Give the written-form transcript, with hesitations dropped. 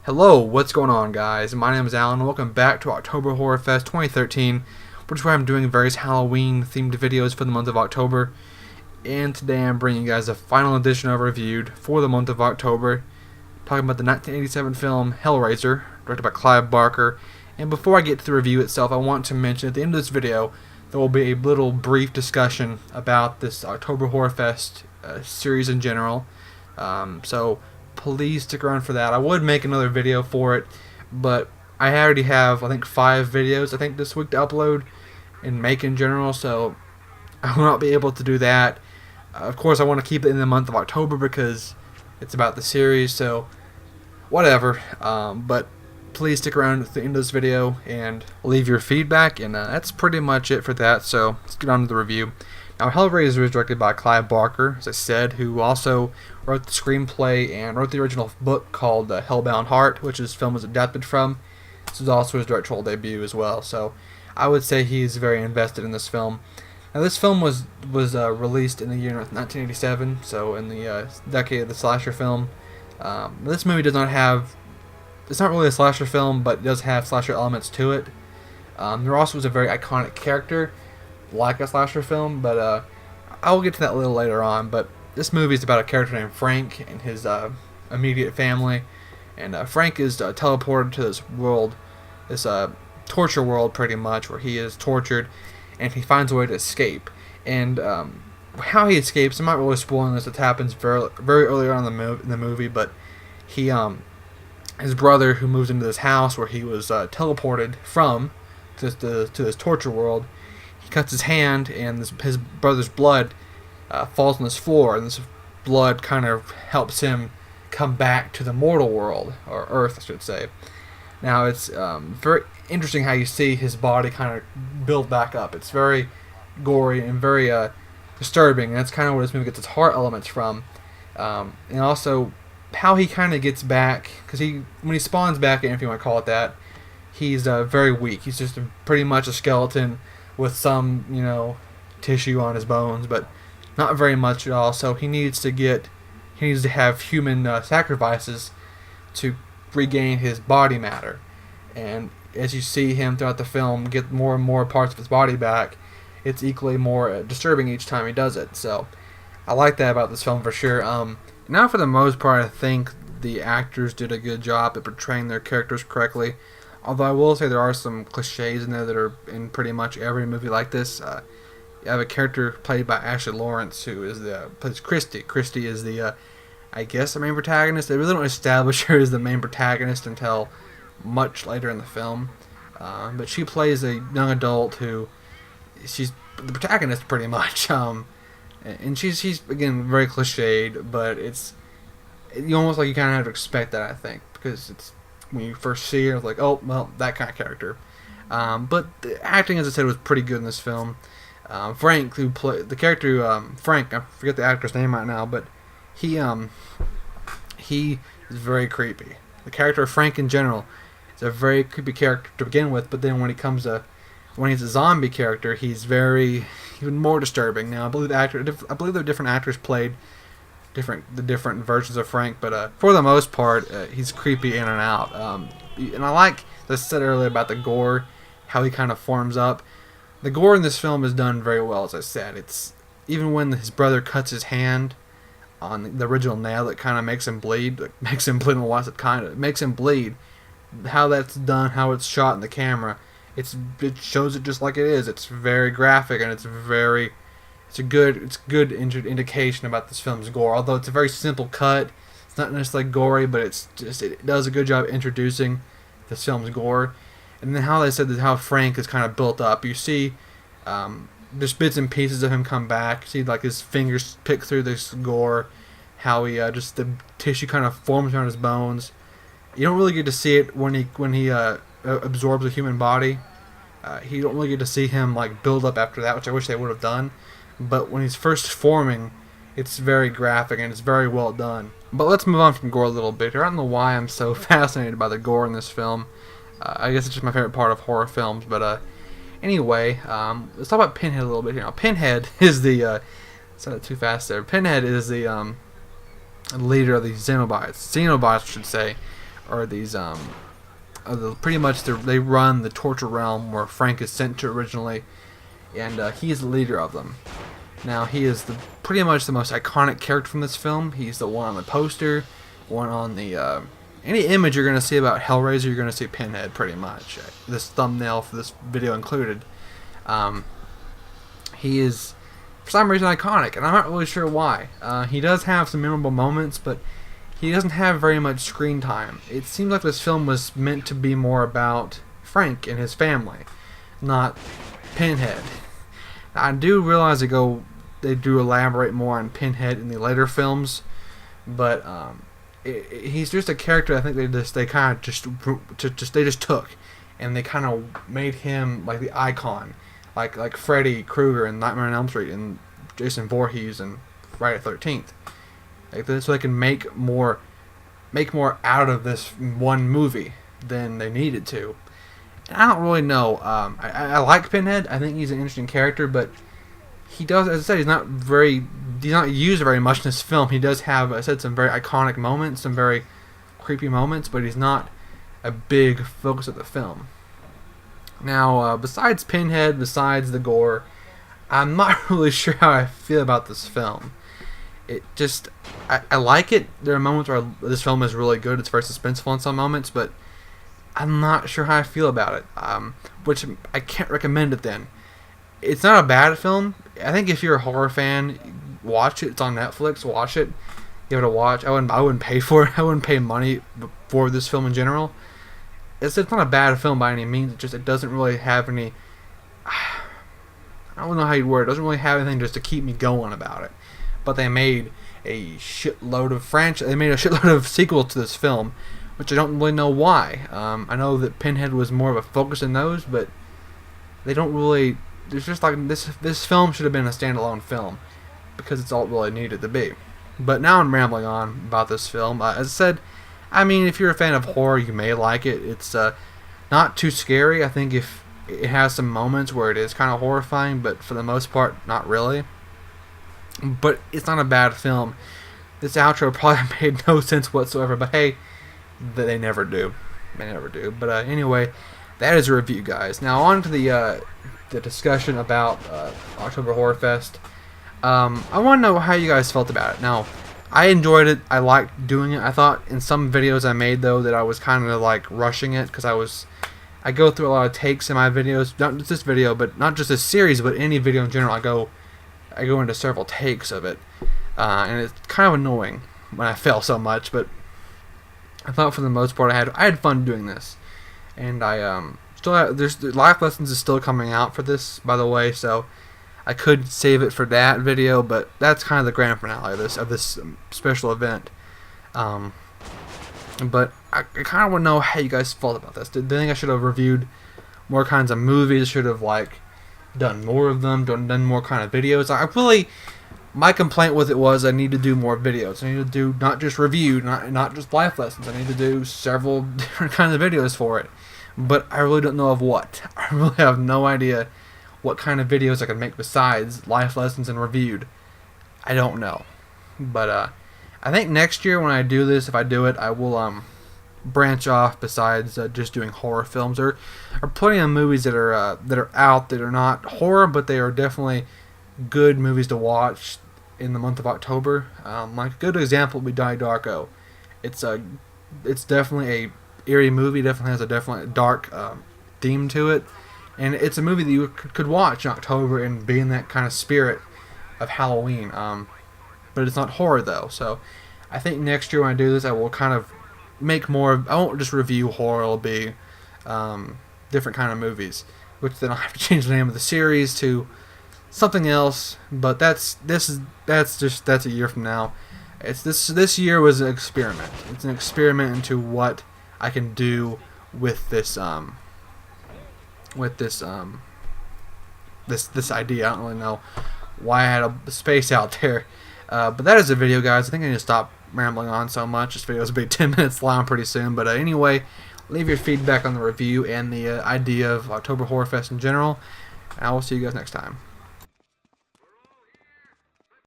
Hello, what's going on, guys? My name is Alan, and welcome back to October Horror Fest 2013, which is where I'm doing various Halloween-themed videos for the month of October. And today I'm bringing you guys a final edition of Reviewed for the month of October, talking about the 1987 film Hellraiser, directed by Clive Barker. And before I get to the review itself, I want to mention at the end of this video, there will be a little brief discussion about this October Horror Fest series in general. So please stick around for that. I would make another video for it, but I already have, I think, 5 videos, this week to upload and make in general, so I will not be able to do that. Of course, I want to keep it in the month of October because it's about the series, so whatever. But please stick around at the end of this video and leave your feedback, and that's pretty much it for that, so let's get on to the review. Now, Hellraiser is directed by Clive Barker, as I said, who also wrote the screenplay and wrote the original book called Hellbound Heart, which this film was adapted from. This is also his directorial debut as well, so I would say he's very invested in this film. Now, this film was released in the year 1987, so in the decade of the slasher film. This movie does not have, it's not really a slasher film, but it does have slasher elements to it. There also was a very iconic character, like a slasher film, but I will get to that a little later on. But this movie is about a character named Frank and his immediate family, and Frank is teleported to this world, this torture world pretty much, where he is tortured, and he finds a way to escape. And how he escapes, I'm not really spoiling this, it happens very early on in the movie, but he, his brother, who moves into this house where he was teleported from to this torture world, he cuts his hand, and his brother's blood falls on this floor, and this blood kind of helps him come back to the mortal world, or Earth, I should say. Now, it's very interesting how you see his body kind of build back up. It's very gory and very disturbing, and that's kind of where this movie gets its horror elements from. And also, how he kind of gets back, because when he spawns back in, if you want to call it that, he's very weak. He's just pretty much a skeleton with some, tissue on his bones, but not very much at all. So he needs to have human sacrifices to regain his body matter. And as you see him throughout the film get more and more parts of his body back, it's equally more disturbing each time he does it. So I like that about this film for sure. Now, for the most part, I think the actors did a good job at portraying their characters correctly. Although I will say there are some cliches in there that are in pretty much every movie like this. You have a character played by Ashley Lawrence who plays Christy. Christy is the main protagonist. They really don't establish her as the main protagonist until much later in the film. But she plays a young adult she's the protagonist pretty much. And she's again very cliched, but it's almost like you kind of have to expect that, I think, because it's when you first see her, it's like, oh, well, that kind of character. But the acting, as I said, was pretty good in this film. Frank, who played the character, Frank, I forget the actor's name right now, but he is very creepy. The character of Frank in general is a very creepy character to begin with, but then when he's a zombie character, he's even more disturbing. Now, I believe there are different actors played the different versions of Frank, but for the most part, he's creepy in and out. And I like, as I said earlier about the gore, how he kind of forms up. The gore in this film is done very well, as I said. It's even when his brother cuts his hand on the original nail, it kind of makes him bleed. It makes him bleed. How that's done, how it's shot in the camera, it shows it just like it is. It's very graphic, and it's a good indication about this film's gore. Although it's a very simple cut, it's not necessarily gory, but it does a good job introducing this film's gore. And then how they said that how Frank is kind of built up. You see, there's bits and pieces of him come back. You see, like, his fingers pick through this gore. How he just the tissue kind of forms around his bones. You don't really get to see it when he absorbs a human body. You don't really get to see him like build up after that, which I wish they would have done. But when he's first forming, it's very graphic and it's very well done. But let's move on from gore a little bit here. I don't know why I'm so fascinated by the gore in this film. I guess it's just my favorite part of horror films. But anyway, let's talk about Pinhead a little bit here. Now, Pinhead is the said it too fast there. Pinhead is the leader of the Xenobites. Xenobites, I should say, are these pretty much they run the torture realm where Frank is sent to originally, and he is the leader of them. Now he is pretty much the most iconic character from this film. He's the one on the poster, one on the any image you're going to see about Hellraiser, you're going to see Pinhead pretty much. This thumbnail for this video included. He is for some reason iconic, and I'm not really sure why. He does have some memorable moments, but he doesn't have very much screen time. It seems like this film was meant to be more about Frank and his family, not Pinhead. I do realize they do elaborate more on Pinhead in the later films, but he's just a character I think they kind of just took, and they kind of made him like the icon, like Freddy Krueger in Nightmare on Elm Street and Jason Voorhees and Friday the 13th. Like this, so they can make more out of this one movie than they needed to. And I don't really know. I like Pinhead. I think he's an interesting character, but he does, as I said, he's not used very much in this film. He does have, I said, some very iconic moments, some very creepy moments, but he's not a big focus of the film. Now, besides Pinhead, besides the gore, I'm not really sure how I feel about this film. It just, I like it. There are moments where this film is really good. It's very suspenseful in some moments, but I'm not sure how I feel about it. Which I can't recommend it then. It's not a bad film. I think if you're a horror fan, watch it. It's on Netflix. Watch it. Give it a watch. I wouldn't pay for it. I wouldn't pay money for this film in general. It's not a bad film by any means. It doesn't really have any. I don't know how you word it. It doesn't really have anything just to keep me going about it. But they made a shitload of They made a shitload of sequels to this film, which I don't really know why. I know that Pinhead was more of a focus in those, but they don't really. There's just like this film should have been a standalone film because it's all it really needed to be. But now I'm rambling on about this film. As I said, I mean, if you're a fan of horror, you may like it. It's not too scary. I think if it has some moments where it is kind of horrifying, but for the most part, not really. But it's not a bad film. This outro probably made no sense whatsoever, but hey, they never do. They never do. But anyway, that is a review, guys. Now on to the discussion about October Horror Fest. I want to know how you guys felt about it. Now, I enjoyed it. I liked doing it. I thought in some videos I made, though, that I was kind of like rushing it because I go through a lot of takes in my videos. Not just this video, but not just this series, but any video in general. I go into several takes of it, and it's kind of annoying when I fail so much. But I thought for the most part I had fun doing this, and I still have, the Life Lessons is still coming out for this, by the way, so I could save it for that video, but that's kind of the grand finale of this special event. But I kind of want to know how you guys felt about this. Did you think I should have reviewed more kinds of movies? Should have done more of them, done more kind of videos? My complaint with it was I need to do more videos. I need to do not just review, not just Life Lessons. I need to do several different kinds of videos for it. But I really don't know of what. I really have no idea what kind of videos I can make besides Life Lessons and reviewed. I don't know. But I think next year when I do this, if I do it, I will branch off besides just doing horror films. There are plenty of movies that are out that are not horror, but they are definitely good movies to watch in the month of October. Like a good example would be Donnie Darko. It's definitely a eerie movie. Definitely has a definitely dark theme to it, and it's a movie that you could watch in October and be in that kind of spirit of Halloween. But it's not horror though. So I think next year when I do this, I will kind of make more. I won't just review horror. It'll be different kind of movies, which then I'll have to change the name of the series to something else. But that's a year from now. This year was an experiment. It's an experiment into what I can do with this this idea. I don't really know why I had a space out there. But that is a video, guys. I think I need to stop rambling on so much. This video is going to be 10 minutes long pretty soon. But anyway, leave your feedback on the review and the idea of October Horror Fest in general. And I will see you guys next time.